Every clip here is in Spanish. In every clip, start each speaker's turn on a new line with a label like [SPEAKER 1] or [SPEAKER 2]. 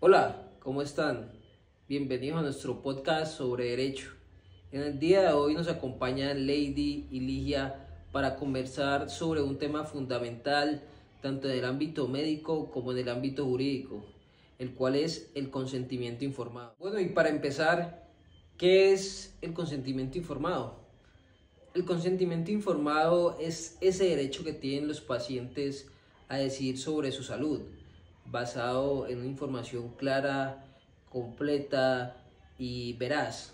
[SPEAKER 1] Hola, ¿cómo están? Bienvenidos a nuestro podcast sobre derecho. En el día de hoy nos acompañan Lady y Ligia para conversar sobre un tema fundamental tanto en el ámbito médico como en el ámbito jurídico, el cual es el consentimiento informado. Bueno, y para empezar, ¿qué es el consentimiento informado? El consentimiento informado es ese derecho que tienen los pacientes a decidir sobre su salud, basado en una información clara, completa y veraz.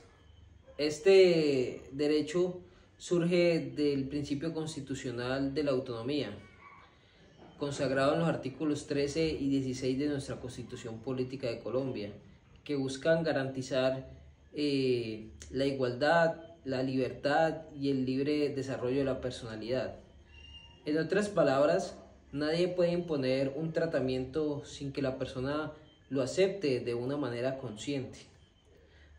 [SPEAKER 1] Este derecho surge del principio constitucional de la autonomía, consagrado en los artículos 13 y 16 de nuestra Constitución Política de Colombia, que buscan garantizar la igualdad, la libertad y el libre desarrollo de la personalidad. En otras palabras, nadie puede imponer un tratamiento sin que la persona lo acepte de una manera consciente.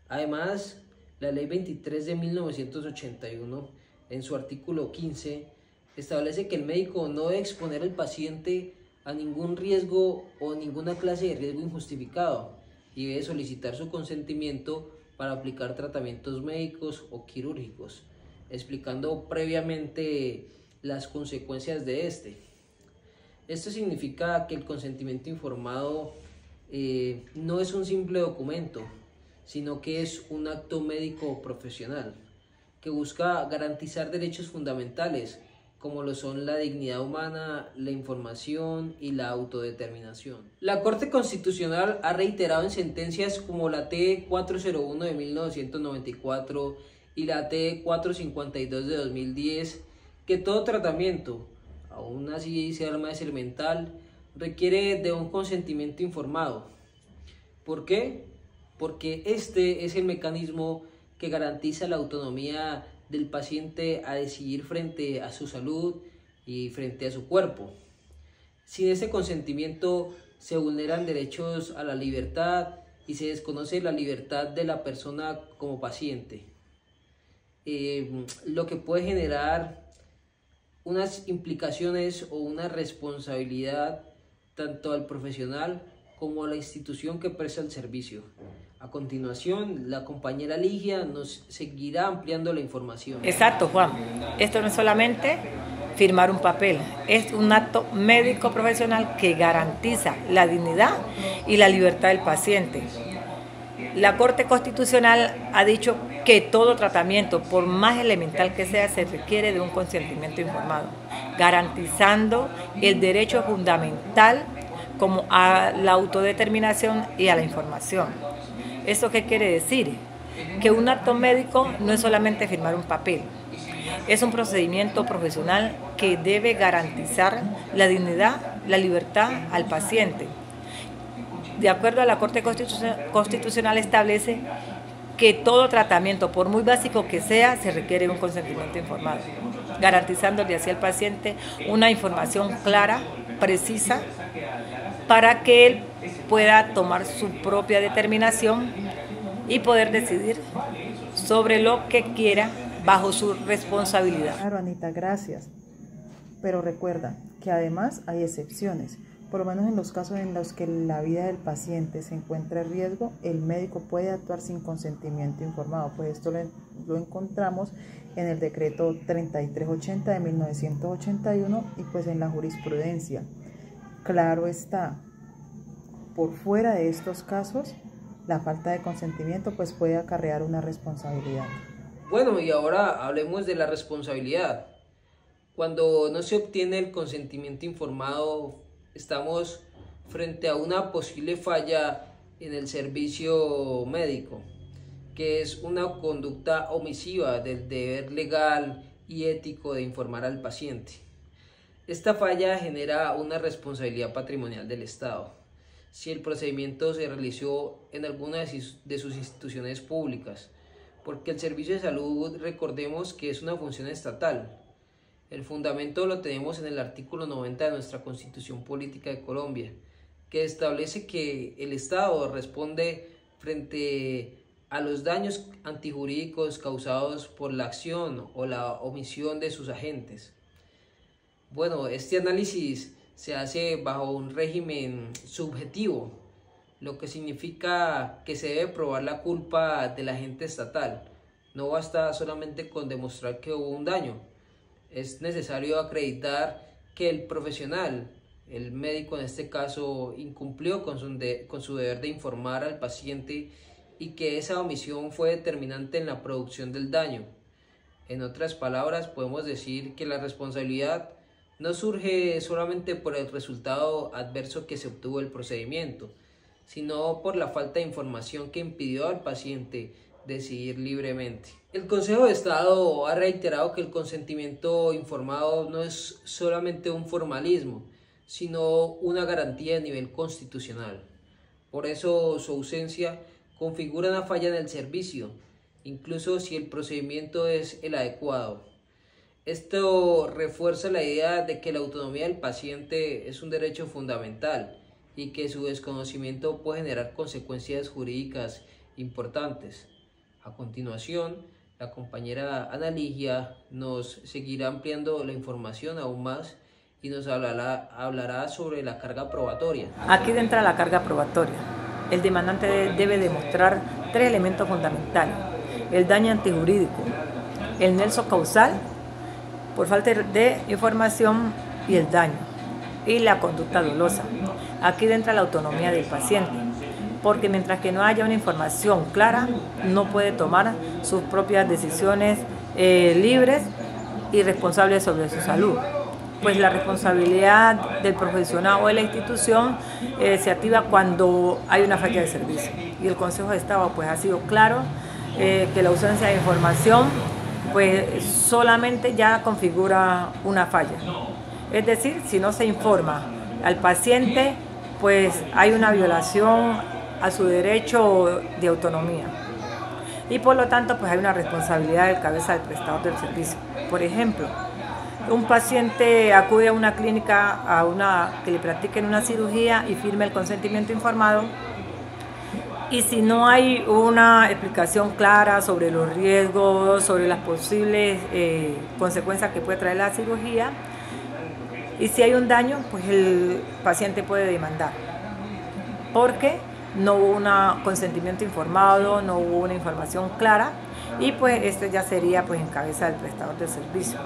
[SPEAKER 1] Además, la Ley 23 de 1981, en su artículo 15, establece que el médico no debe exponer al paciente a ningún riesgo o ninguna clase de riesgo injustificado y debe solicitar su consentimiento para aplicar tratamientos médicos o quirúrgicos, explicando previamente las consecuencias de este. Esto significa que el consentimiento informado no es un simple documento, sino que es un acto médico profesional que busca garantizar derechos fundamentales como lo son la dignidad humana, la información y la autodeterminación. La Corte Constitucional ha reiterado en sentencias como la T-401 de 1994 y la T-452 de 2010 que todo tratamiento, aún así sea el más elemental, requiere de un consentimiento informado. ¿Por qué? Porque este es el mecanismo que garantiza la autonomía del paciente a decidir frente a su salud y frente a su cuerpo. Sin ese consentimiento se vulneran derechos a la libertad y se desconoce la libertad de la persona como paciente, lo que puede generar unas implicaciones o una responsabilidad tanto al profesional como a la institución que presta el servicio. A continuación, la compañera Ligia nos seguirá ampliando la información.
[SPEAKER 2] Exacto, Juan. Esto no es solamente firmar un papel, es un acto médico profesional que garantiza la dignidad y la libertad del paciente. La Corte Constitucional ha dicho que todo tratamiento, por más elemental que sea, se requiere de un consentimiento informado, garantizando el derecho fundamental como a la autodeterminación y a la información. ¿Esto qué quiere decir? Que un acto médico no es solamente firmar un papel, es un procedimiento profesional que debe garantizar la dignidad, la libertad al paciente. De acuerdo a la Corte Constitucional establece que todo tratamiento, por muy básico que sea, se requiere un consentimiento informado, garantizándole así al paciente una información clara, precisa, para que él pueda tomar su propia determinación y poder decidir sobre lo que quiera bajo su responsabilidad.
[SPEAKER 3] Claro, Anita, gracias. Pero recuerda que además hay excepciones. Por lo menos en los casos en los que la vida del paciente se encuentra en riesgo, el médico puede actuar sin consentimiento informado. Pues esto lo encontramos en el decreto 3380 de 1981 y pues en la jurisprudencia. Claro está, por fuera de estos casos, la falta de consentimiento pues puede acarrear una responsabilidad.
[SPEAKER 1] Bueno, y ahora hablemos de la responsabilidad. Cuando no se obtiene el consentimiento informado, estamos frente a una posible falla en el servicio médico, que es una conducta omisiva del deber legal y ético de informar al paciente. Esta falla genera una responsabilidad patrimonial del Estado si el procedimiento se realizó en alguna de sus instituciones públicas, porque el servicio de salud, recordemos que es una función estatal. El fundamento lo tenemos en el artículo 90 de nuestra Constitución Política de Colombia, que establece que el Estado responde frente a los daños antijurídicos causados por la acción o la omisión de sus agentes. Bueno, este análisis se hace bajo un régimen subjetivo, lo que significa que se debe probar la culpa del agente estatal. No basta solamente con demostrar que hubo un daño, es necesario acreditar que el profesional, el médico en este caso, incumplió con su deber de informar al paciente y que esa omisión fue determinante en la producción del daño. En otras palabras, podemos decir que la responsabilidad no surge solamente por el resultado adverso que se obtuvo del procedimiento, sino por la falta de información que impidió al paciente decidir libremente. El Consejo de Estado ha reiterado que el consentimiento informado no es solamente un formalismo, sino una garantía a nivel constitucional. Por eso su ausencia configura una falla en el servicio, incluso si el procedimiento es el adecuado. Esto refuerza la idea de que la autonomía del paciente es un derecho fundamental y que su desconocimiento puede generar consecuencias jurídicas importantes. A continuación, la compañera Ana Ligia nos seguirá ampliando la información aún más y nos hablará sobre la carga probatoria.
[SPEAKER 2] Aquí entra la carga probatoria. El demandante debe demostrar 3 elementos fundamentales: el daño antijurídico, el nexo causal por falta de información y el daño, y la conducta dolosa. Aquí entra la autonomía del paciente, porque mientras que no haya una información clara, no puede tomar sus propias decisiones libres y responsables sobre su salud. Pues la responsabilidad del profesional o de la institución se activa cuando hay una falla de servicio. Y el Consejo de Estado pues ha sido claro que la ausencia de información pues solamente ya configura una falla. Es decir, si no se informa al paciente, pues hay una violación a su derecho de autonomía. Y por lo tanto, pues hay una responsabilidad del cabeza del prestador del servicio. Por ejemplo, un paciente acude a una clínica que le practiquen una cirugía y firme el consentimiento informado, y si no hay una explicación clara sobre los riesgos, sobre las posibles consecuencias que puede traer la cirugía, y si hay un daño, pues el paciente puede demandar, porque no hubo un consentimiento informado, no hubo una información clara, y pues esto ya sería pues en cabeza del prestador del servicio.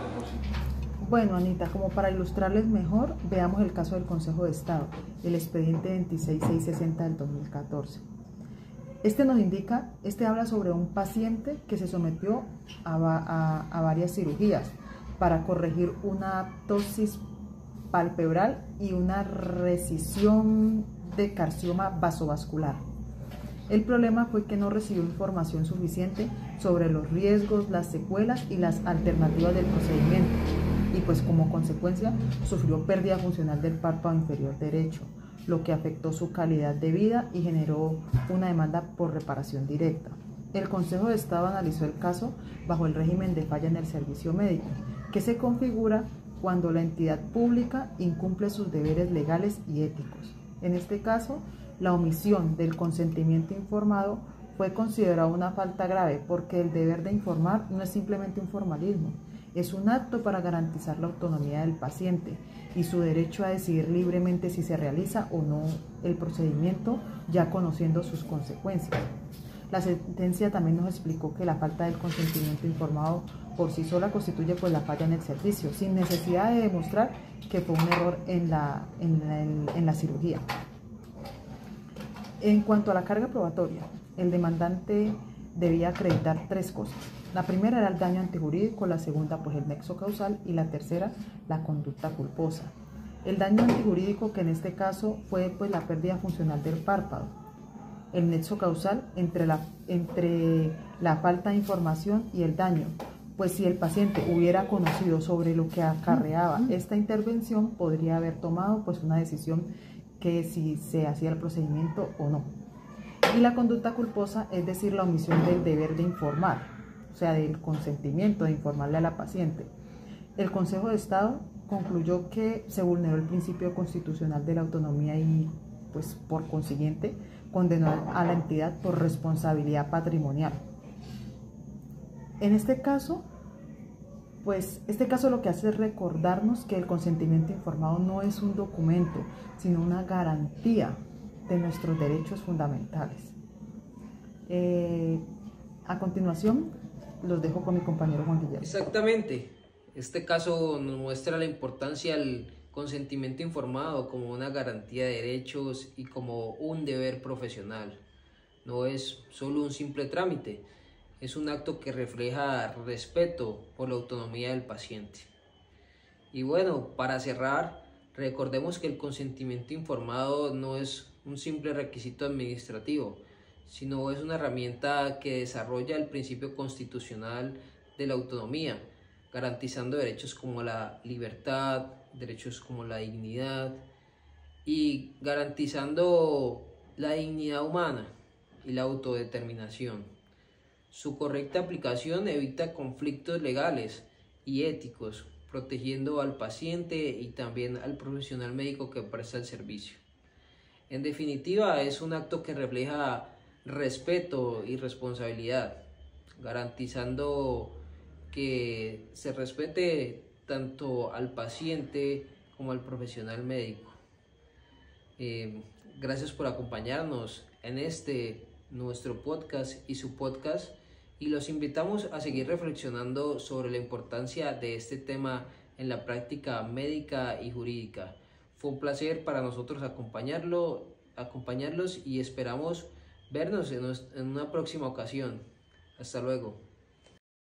[SPEAKER 3] Bueno, Anita, como para ilustrarles mejor, veamos el caso del Consejo de Estado, el expediente 26660 del 2014. Este habla sobre un paciente que se sometió a varias cirugías para corregir una ptosis palpebral y una resección de carcioma vasovascular. El problema fue que no recibió información suficiente sobre los riesgos, las secuelas y las alternativas del procedimiento, y pues como consecuencia sufrió pérdida funcional del párpado inferior derecho, lo que afectó su calidad de vida y generó una demanda por reparación directa. El Consejo de Estado analizó el caso bajo el régimen de falla en el servicio médico, que se configura cuando la entidad pública incumple sus deberes legales y éticos. En este caso, la omisión del consentimiento informado fue considerada una falta grave porque el deber de informar no es simplemente un formalismo, es un acto para garantizar la autonomía del paciente y su derecho a decidir libremente si se realiza o no el procedimiento, ya conociendo sus consecuencias. La sentencia también nos explicó que la falta del consentimiento informado por sí sola constituye pues la falla en el servicio, sin necesidad de demostrar que fue un error en la cirugía. En cuanto a la carga probatoria, el demandante debía acreditar 3 cosas. La primera era el daño antijurídico, la segunda pues el nexo causal y la tercera la conducta culposa. El daño antijurídico, que en este caso fue pues la pérdida funcional del párpado. El nexo causal entre la falta de información y el daño, pues si el paciente hubiera conocido sobre lo que acarreaba esta intervención, podría haber tomado pues una decisión que si se hacía el procedimiento o no. Y la conducta culposa, es decir, la omisión del deber de informar, o sea, del consentimiento de informarle a la paciente. El Consejo de Estado concluyó que se vulneró el principio constitucional de la autonomía y, pues, por consiguiente, condenó a la entidad por responsabilidad patrimonial. En este caso, lo que hace es recordarnos que el consentimiento informado no es un documento, sino una garantía de nuestros derechos fundamentales. A continuación, los dejo con mi compañero Juan Guillermo.
[SPEAKER 1] Exactamente. Este caso nos muestra la importancia del consentimiento informado como una garantía de derechos y como un deber profesional. No es solo un simple trámite, es un acto que refleja respeto por la autonomía del paciente. Y bueno, para cerrar, recordemos que el consentimiento informado no es un simple requisito administrativo, sino es una herramienta que desarrolla el principio constitucional de la autonomía, garantizando derechos como la libertad, derechos como la dignidad y garantizando la dignidad humana y la autodeterminación. Su correcta aplicación evita conflictos legales y éticos, protegiendo al paciente y también al profesional médico que presta el servicio. En definitiva, es un acto que refleja respeto y responsabilidad, garantizando que se respete tanto al paciente como al profesional médico. Gracias por acompañarnos en nuestro podcast y su podcast, y los invitamos a seguir reflexionando sobre la importancia de este tema en la práctica médica y jurídica. Fue un placer para nosotros acompañarlos y esperamos vernos en una próxima ocasión. Hasta luego.